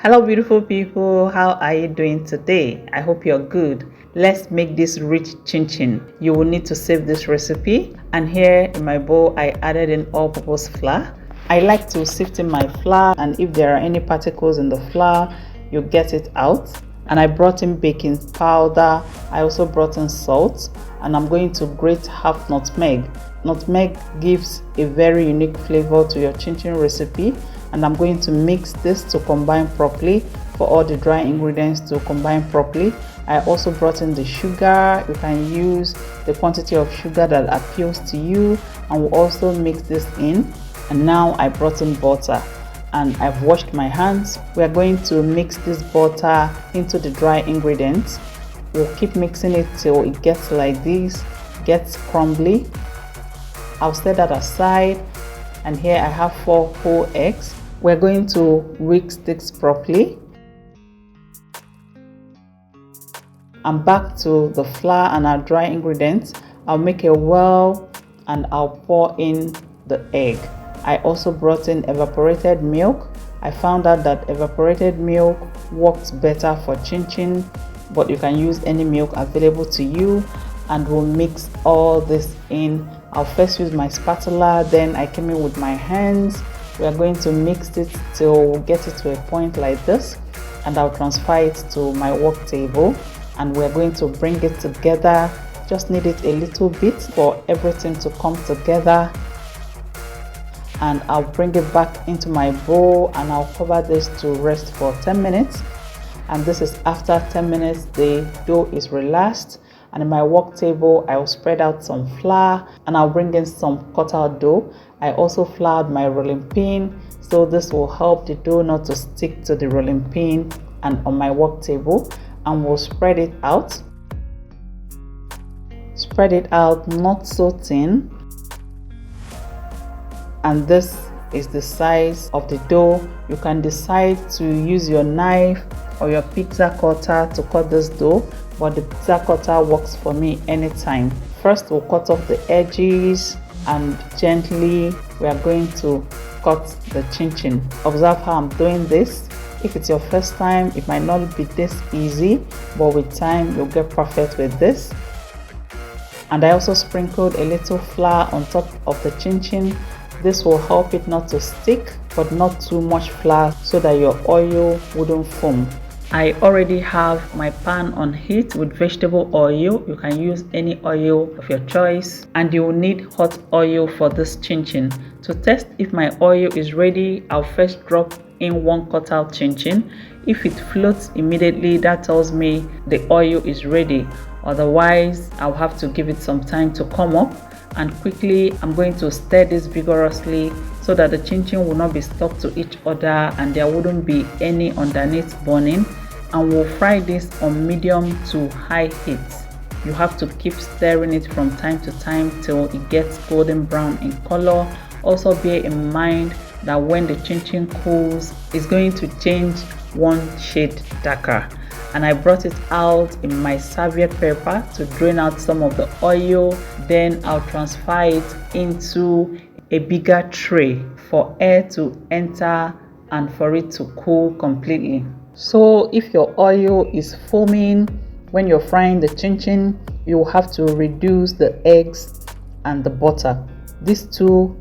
Hello beautiful people, how are you doing today? I hope you're good. Let's make this rich chin chin. You will need to save this recipe, and here in my bowl I added in all-purpose flour. I like to sift in my flour, and if there are any particles in the flour, you get it out. And I brought in baking powder. I also brought in salt, and I'm going to grate half nutmeg. Nutmeg gives a very unique flavor to your chin chin recipe, and I'm going to mix this to combine properly, for all the dry ingredients to combine properly. I also brought in the sugar. You can use the quantity of sugar that appeals to you, and we'll also mix this in. And now I brought in butter, and I've washed my hands. We are going to mix this butter into the dry ingredients. We'll keep mixing it till it gets like this, gets crumbly. I'll set that aside, and here I have 4 whole eggs. We're going to whisk this properly. I'm back to the flour and our dry ingredients. I'll make a well and I'll pour in the egg. I also brought in evaporated milk. I found out that evaporated milk works better for chin chin, but you can use any milk available to you. And we'll mix all this in. I'll first use my spatula, then I came in with my hands. We are going to mix it till we get it to a point like this, and I'll transfer it to my work table, and we're going to bring it together. Just need it a little bit for everything to come together, and I'll bring it back into my bowl, and I'll cover this to rest for 10 minutes. And this is after 10 minutes the dough is relaxed. And in my work table, I will spread out some flour, and I'll bring in some cut out dough. I also floured my rolling pin, so this will help the dough not to stick to the rolling pin and on my work table. And we'll spread it out. Spread it out not so thin. And this is the size of the dough. You can decide to use your knife or your pizza cutter to cut this dough, but the pizza cutter works for me anytime. First, we'll cut off the edges, and gently we are going to cut the chin chin. Observe how I'm doing this. If it's your first time, it might not be this easy, but with time you'll get perfect with this. And I also sprinkled a little flour on top of the chin chin. This will help it not to stick, but not too much flour so that your oil wouldn't foam. I already have my pan on heat with vegetable oil. You can use any oil of your choice, and you will need hot oil for this chin chin. To test if my oil is ready, I'll first drop in 1 cut out chin chin. If it floats immediately, that tells me the oil is ready. Otherwise, I'll have to give it some time to come up. And quickly, I'm going to stir this vigorously so that the chin chin will not be stuck to each other and there wouldn't be any underneath burning. And we'll fry this on medium to high heat. You have to keep stirring it from time to time till it gets golden brown in color. Also bear in mind that when the chin chin cools, it's going to change 1 shade darker. And I brought it out in my serviette paper to drain out some of the oil. Then I'll transfer it into a bigger tray for air to enter and for it to cool completely. So if your oil is foaming when you're frying the chin chin, you will have to reduce the eggs and the butter. These two,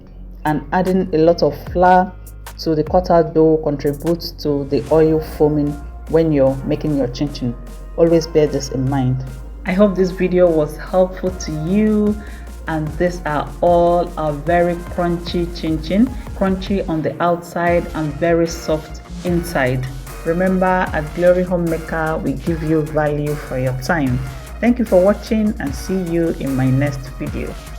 and adding a lot of flour to the cut out dough, contributes to the oil foaming when you're making your chin chin. Always bear this in mind. I hope this video was helpful to you, and these are all our very crunchy chin chin. Crunchy on the outside and very soft inside. Remember, at Glory Homemaker, we give you value for your time. Thank you for watching, and see you in my next video.